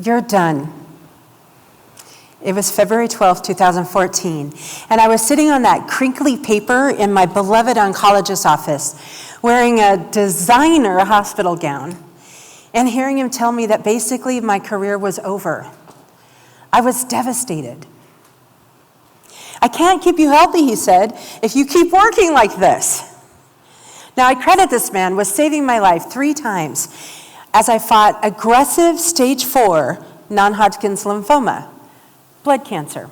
You're done. It was February 12th, 2014, and I was sitting on that crinkly paper in my beloved oncologist's office, wearing a designer hospital gown, and hearing him tell me that basically my career was over. I was devastated. I can't keep you healthy, he said, if you keep working like this. Now, I credit this man with saving my life 3 times as I fought aggressive stage 4 non-Hodgkin's lymphoma, blood cancer.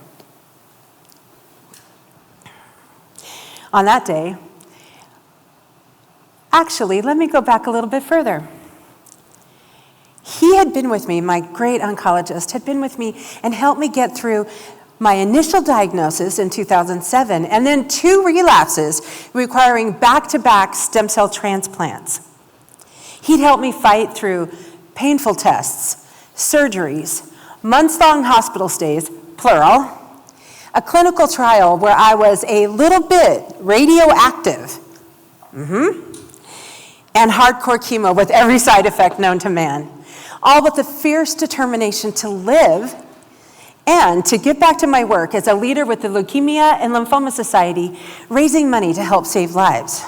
On that day, actually, let me go back a little bit further. He had been with me, my great oncologist had been with me and helped me get through my initial diagnosis in 2007, and then 2 relapses requiring back-to-back stem cell transplants. He'd helped me fight through painful tests, surgeries, months-long hospital stays, plural, a clinical trial where I was a little bit radioactive, and hardcore chemo with every side effect known to man, all with the fierce determination to live and to get back to my work as a leader with the Leukemia and Lymphoma Society, raising money to help save lives.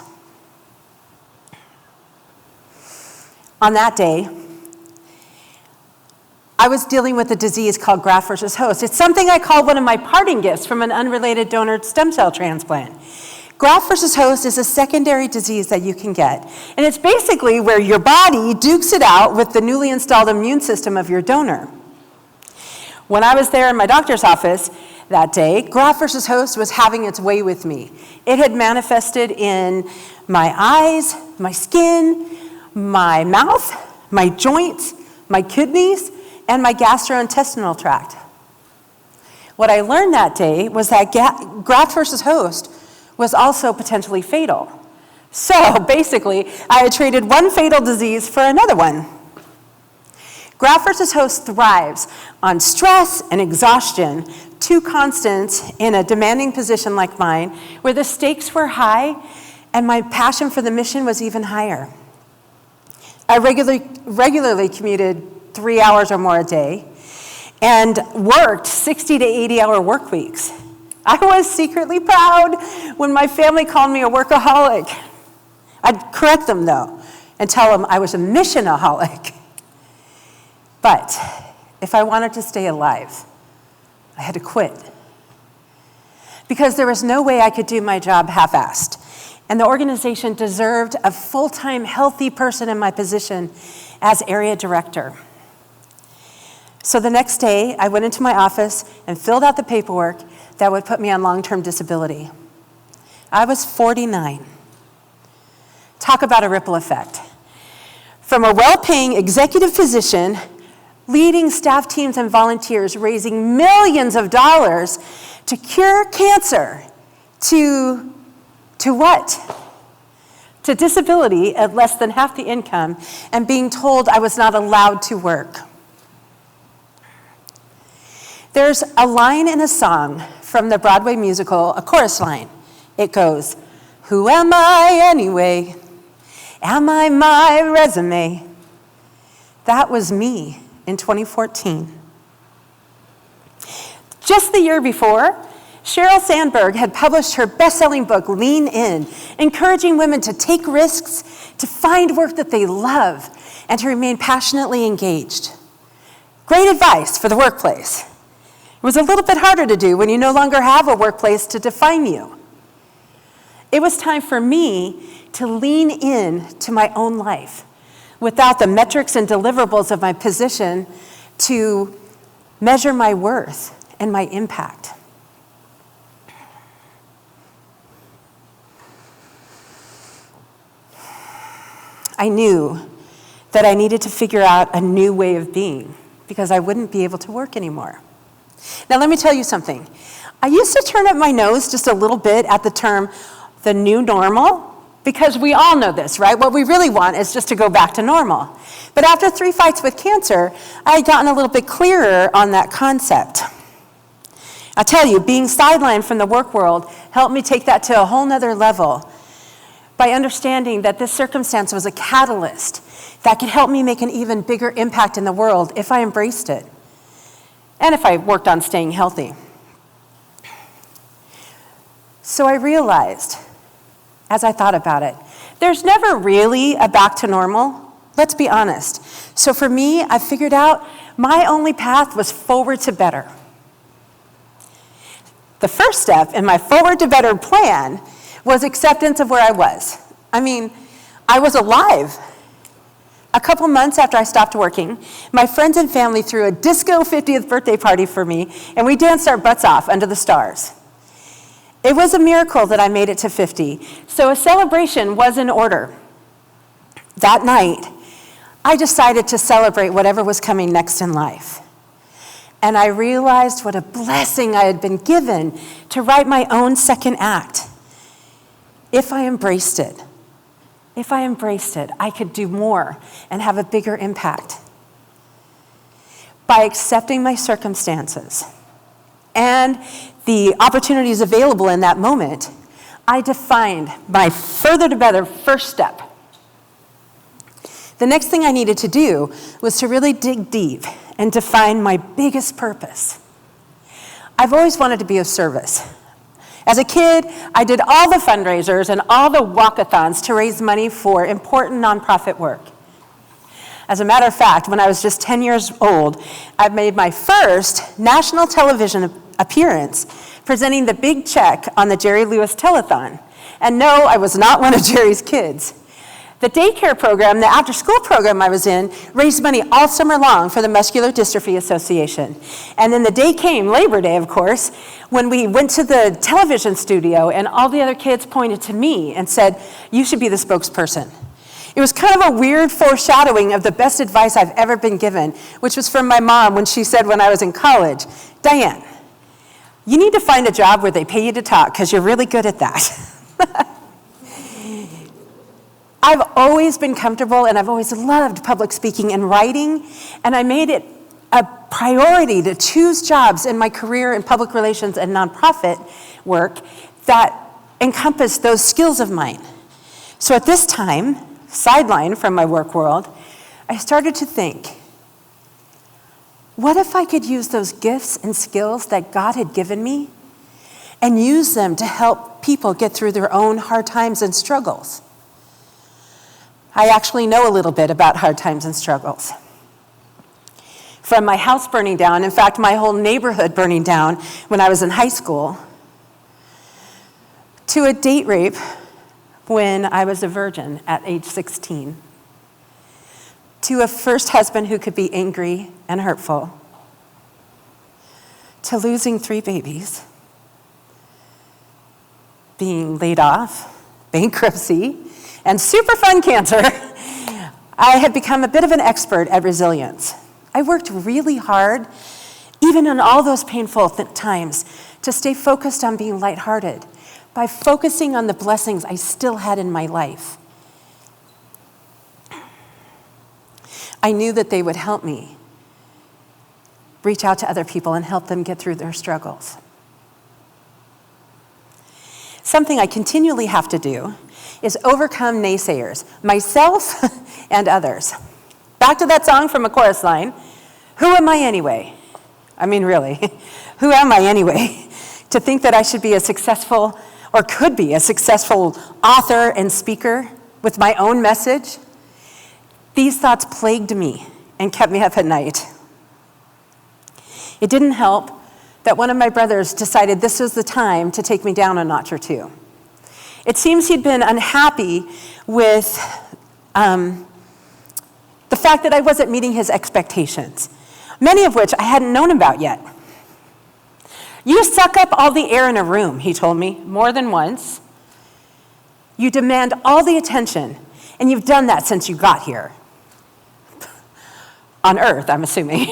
On that day, I was dealing with a disease called graft versus host. It's something I call one of my parting gifts from an unrelated donor stem cell transplant. Graft versus host is a secondary disease that you can get, and it's basically where your body dukes it out with the newly installed immune system of your donor. When I was there in my doctor's office that day, graft versus host was having its way with me. It had manifested in my eyes, my skin, my mouth, my joints, my kidneys, and my gastrointestinal tract. What I learned that day was that graft versus host was also potentially fatal. So basically, I had traded one fatal disease for another one. Graft versus host thrives on stress and exhaustion, 2 constants in a demanding position like mine, where the stakes were high and my passion for the mission was even higher. I regularly commuted 3 hours or more a day and worked 60 to 80-hour work weeks. I was secretly proud when my family called me a workaholic. I'd correct them, though, and tell them I was a missionaholic. But if I wanted to stay alive, I had to quit. Because there was no way I could do my job half-assed. And the organization deserved a full-time, healthy person in my position as area director. So the next day, I went into my office and filled out the paperwork that would put me on long-term disability. I was 49. Talk about a ripple effect. From a well-paying executive position, leading staff teams and volunteers, raising millions of dollars to cure cancer, to what? To disability at less than half the income, and being told I was not allowed to work. There's a line in a song from the Broadway musical, a chorus line. It goes, "Who am I anyway? Am I my resume?" That was me in 2014. Just the year before, Sheryl Sandberg had published her best-selling book, Lean In, encouraging women to take risks, to find work that they love, and to remain passionately engaged. Great advice for the workplace. It was a little bit harder to do when you no longer have a workplace to define you. It was time for me to lean in to my own life without the metrics and deliverables of my position to measure my worth and my impact. I knew that I needed to figure out a new way of being because I wouldn't be able to work anymore. Now let me tell you something. I used to turn up my nose just a little bit at the term, the new normal, because we all know this, right? What we really want is just to go back to normal. But after 3 fights with cancer, I had gotten a little bit clearer on that concept. I'll tell you, being sidelined from the work world helped me take that to a whole nother level. by understanding that this circumstance was a catalyst that could help me make an even bigger impact in the world if I embraced it, and if I worked on staying healthy. So I realized, as I thought about it, there's never really a back to normal. Let's be honest. So for me, I figured out my only path was forward to better. The first step in my forward to better plan was acceptance of where I was. I mean, I was alive. A couple months after I stopped working, my friends and family threw a disco 50th birthday party for me, and we danced our butts off under the stars. It was a miracle that I made it to 50, so a celebration was in order. That night, I decided to celebrate whatever was coming next in life. And I realized what a blessing I had been given to write my own second act. If I embraced it, I could do more and have a bigger impact. By accepting my circumstances and the opportunities available in that moment, I defined my further to better first step. The next thing I needed to do was to really dig deep and define my biggest purpose. I've always wanted to be of service. As a kid, I did all the fundraisers and all the walkathons to raise money for important nonprofit work. As a matter of fact, when I was just 10 years old, I made my first national television appearance presenting the big check on the Jerry Lewis Telethon. And no, I was not one of Jerry's kids. The daycare program, the after-school program I was in, raised money all summer long for the Muscular Dystrophy Association. And then the day came, Labor Day, of course, when we went to the television studio and all the other kids pointed to me and said, "You should be the spokesperson." It was kind of a weird foreshadowing of the best advice I've ever been given, which was from my mom when she said when I was in college, "Dianne, you need to find a job where they pay you to talk because you're really good at that." I've always been comfortable and I've always loved public speaking and writing, and I made it a priority to choose jobs in my career in public relations and nonprofit work that encompass those skills of mine. So at this time, sidelined from my work world, I started to think, what if I could use those gifts and skills that God had given me and use them to help people get through their own hard times and struggles? I actually know a little bit about hard times and struggles. From my house burning down, in fact, my whole neighborhood burning down when I was in high school, to a date rape when I was a virgin at age 16, to a first husband who could be angry and hurtful, to losing 3 babies, being laid off, bankruptcy, and super fun cancer, I had become a bit of an expert at resilience. I worked really hard, even in all those painful times, to stay focused on being lighthearted, by focusing on the blessings I still had in my life. I knew that they would help me reach out to other people and help them get through their struggles. Something I continually have to do is overcome naysayers, myself and others. Back to that song from a chorus line, who am I anyway? I mean, really, who am I anyway to think that I should be a successful, or could be a successful author and speaker with my own message? These thoughts plagued me and kept me up at night. It didn't help that one of my brothers decided this was the time to take me down a notch or two. It seems he'd been unhappy with the fact that I wasn't meeting his expectations, many of which I hadn't known about yet. "You suck up all the air in a room," he told me more than once. "You demand all the attention, and you've done that since you got here." On Earth, I'm assuming.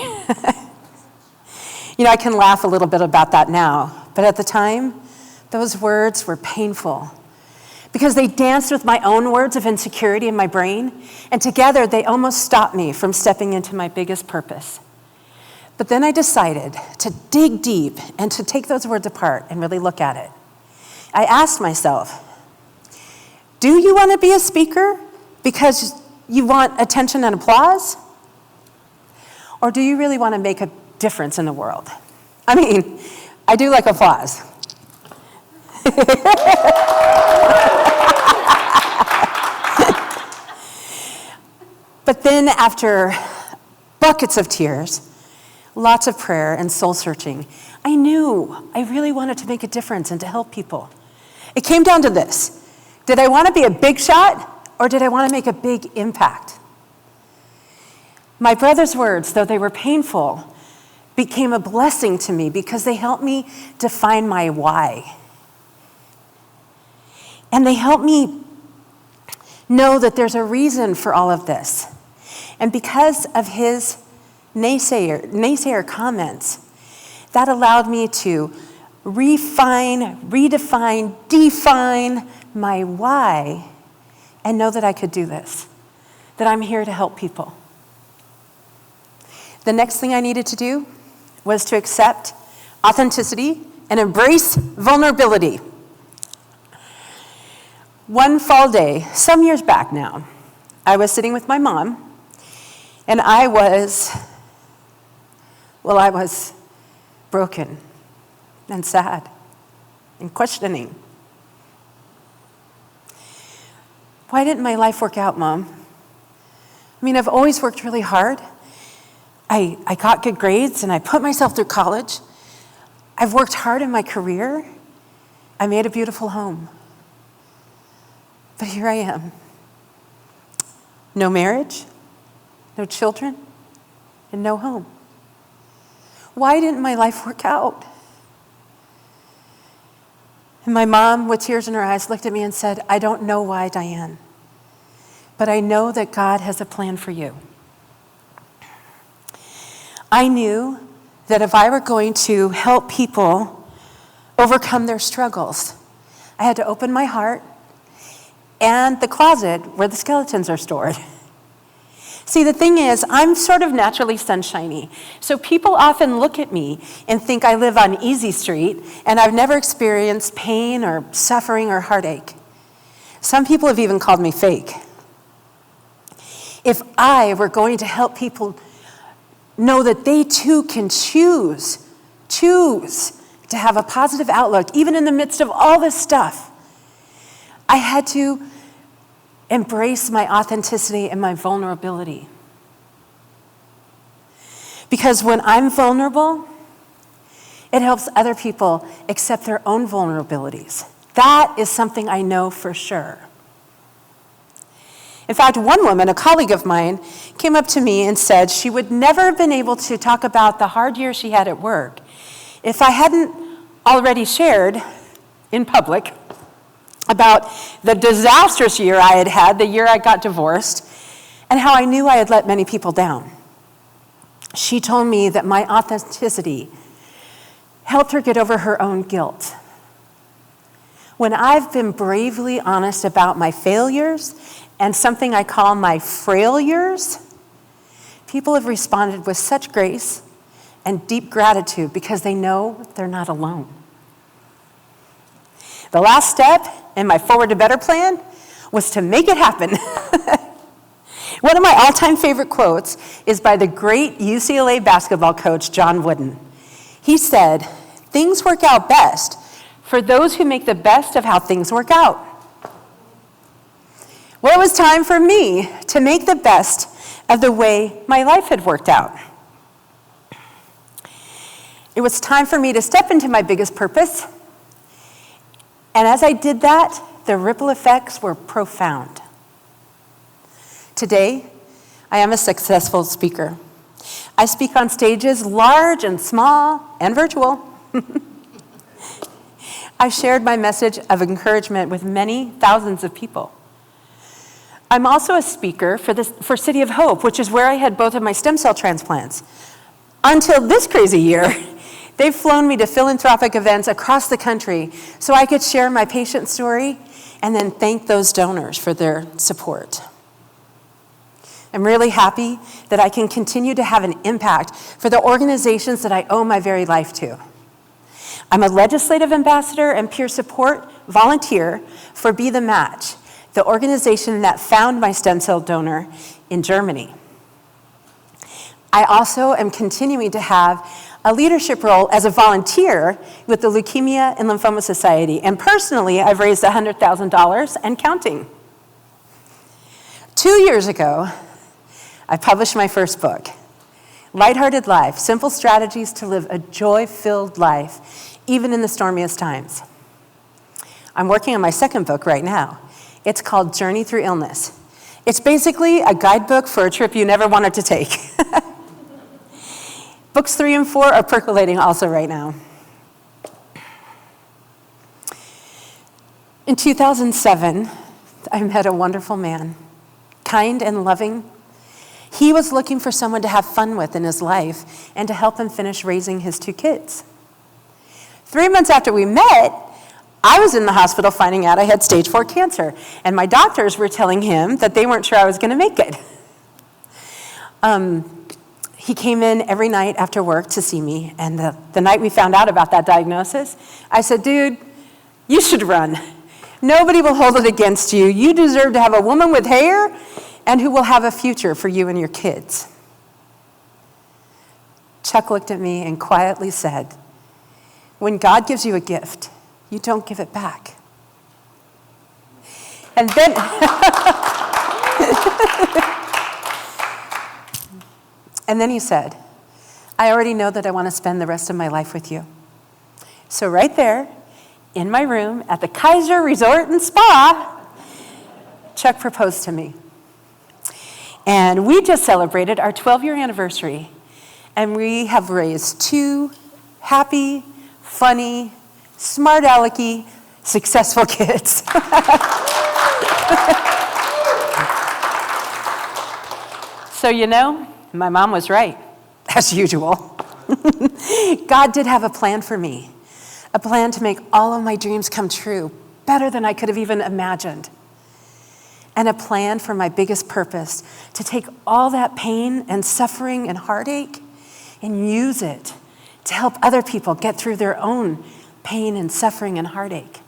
I can laugh a little bit about that now, but at the time, those words were painful because they danced with my own words of insecurity in my brain, and together they almost stopped me from stepping into my biggest purpose. But then I decided to dig deep and to take those words apart and really look at it. I asked myself, Do you want to be a speaker because you want attention and applause? Or do you really want to make a difference in the world? I mean, I do like applause. But then after buckets of tears, lots of prayer and soul searching, I knew I really wanted to make a difference and to help people. It came down to this. Did I want to be a big shot, or did I want to make a big impact? My brother's words, though they were painful, became a blessing to me because they helped me define my why. And they helped me know that there's a reason for all of this. And because of his naysayer comments, that allowed me to refine, redefine, define my why, and know that I could do this, that I'm here to help people. The next thing I needed to do was to accept authenticity and embrace vulnerability. One fall day, some years back now, I was sitting with my mom, and I was broken and sad and questioning. Why didn't my life work out, Mom? I mean, I've always worked really hard. I got good grades and I put myself through college. I've worked hard in my career. I made a beautiful home. But here I am. No marriage, no children, and no home. Why didn't my life work out? And my mom, with tears in her eyes, looked at me and said, I don't know why, Dianne, but I know that God has a plan for you. I knew that if I were going to help people overcome their struggles, I had to open my heart and the closet where the skeletons are stored. See, the thing is, I'm sort of naturally sunshiny. So people often look at me and think I live on Easy Street and I've never experienced pain or suffering or heartache. Some people have even called me fake. If I were going to help people know that they too can choose to have a positive outlook, even in the midst of all this stuff, I had to embrace my authenticity and my vulnerability. Because when I'm vulnerable, it helps other people accept their own vulnerabilities. That is something I know for sure. In fact, one woman, a colleague of mine, came up to me and said she would never have been able to talk about the hard year she had at work if I hadn't already shared in public about the disastrous year I had had, the year I got divorced, and how I knew I had let many people down. She told me that my authenticity helped her get over her own guilt. When I've been bravely honest about my failures and something I call my frailures, people have responded with such grace and deep gratitude because they know they're not alone. The last step in my Forward to Better plan was to make it happen. One of my all-time favorite quotes is by the great UCLA basketball coach, John Wooden. He said, "Things work out best for those who make the best of how things work out." Well, it was time for me to make the best of the way my life had worked out. It was time for me to step into my biggest purpose. And as I did that, the ripple effects were profound. Today, I am a successful speaker. I speak on stages large and small and virtual. I've shared my message of encouragement with many thousands of people. I'm also a speaker for City of Hope, which is where I had both of my stem cell transplants. Until this crazy year, they've flown me to philanthropic events across the country so I could share my patient story and then thank those donors for their support. I'm really happy that I can continue to have an impact for the organizations that I owe my very life to. I'm a legislative ambassador and peer support volunteer for Be the Match, the organization that found my stem cell donor in Germany. I also am continuing to have a leadership role as a volunteer with the Leukemia and Lymphoma Society, and personally, I've raised $100,000 and counting. 2 years ago, I published my first book, Lighthearted Life, Simple Strategies to Live a Joy-Filled Life, even in the stormiest times. I'm working on my second book right now. It's called Journey Through Illness. It's basically a guidebook for a trip you never wanted to take. Books 3 and 4 are percolating also right now. In 2007, I met a wonderful man, kind and loving. He was looking for someone to have fun with in his life and to help him finish raising his 2 kids. 3 months after we met, I was in the hospital finding out I had stage 4 cancer, and my doctors were telling him that they weren't sure I was going to make it. He came in every night after work to see me, and the night we found out about that diagnosis, I said, dude, you should run. Nobody will hold it against you. You deserve to have a woman with hair and who will have a future for you and your kids. Chuck looked at me and quietly said, when God gives you a gift, you don't give it back. And then, and then he said, I already know that I want to spend the rest of my life with you. So right there, in my room at the Kaiser Resort and Spa, Chuck proposed to me. And we just celebrated our 12-year anniversary. And we have raised 2 happy, funny, smart alecky, successful kids. So my mom was right, as usual. God did have a plan for me, a plan to make all of my dreams come true, better than I could have even imagined. And a plan for my biggest purpose, to take all that pain and suffering and heartache and use it to help other people get through their own pain and suffering and heartache.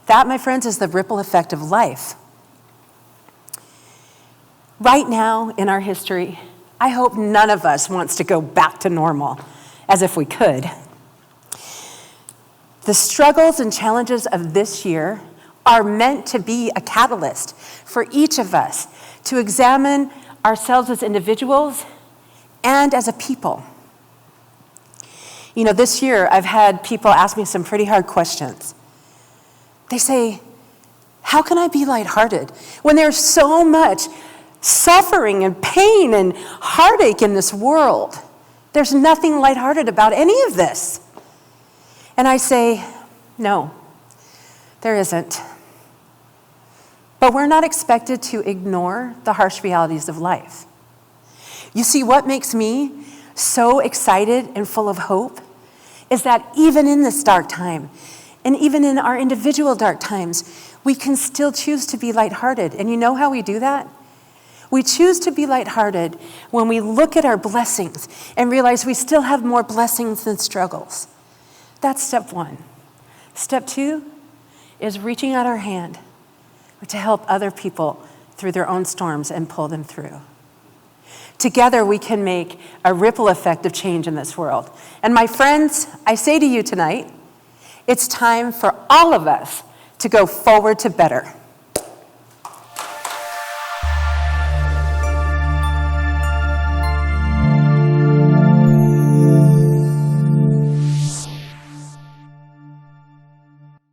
That, my friends, is the ripple effect of life. Right now in our history, I hope none of us wants to go back to normal, as if we could. The struggles and challenges of this year are meant to be a catalyst for each of us to examine ourselves as individuals and as a people. This year I've had people ask me some pretty hard questions. They say, how can I be lighthearted when there's so much suffering and pain and heartache in this world? There's nothing lighthearted about any of this. And I say, no, there isn't. But we're not expected to ignore the harsh realities of life. You see, what makes me so excited and full of hope is that even in this dark time, and even in our individual dark times, we can still choose to be lighthearted. And you know how we do that? We choose to be lighthearted when we look at our blessings and realize we still have more blessings than struggles. That's step 1. Step 2 is reaching out our hand to help other people through their own storms and pull them through. Together, we can make a ripple effect of change in this world. And my friends, I say to you tonight, it's time for all of us to go forward to better.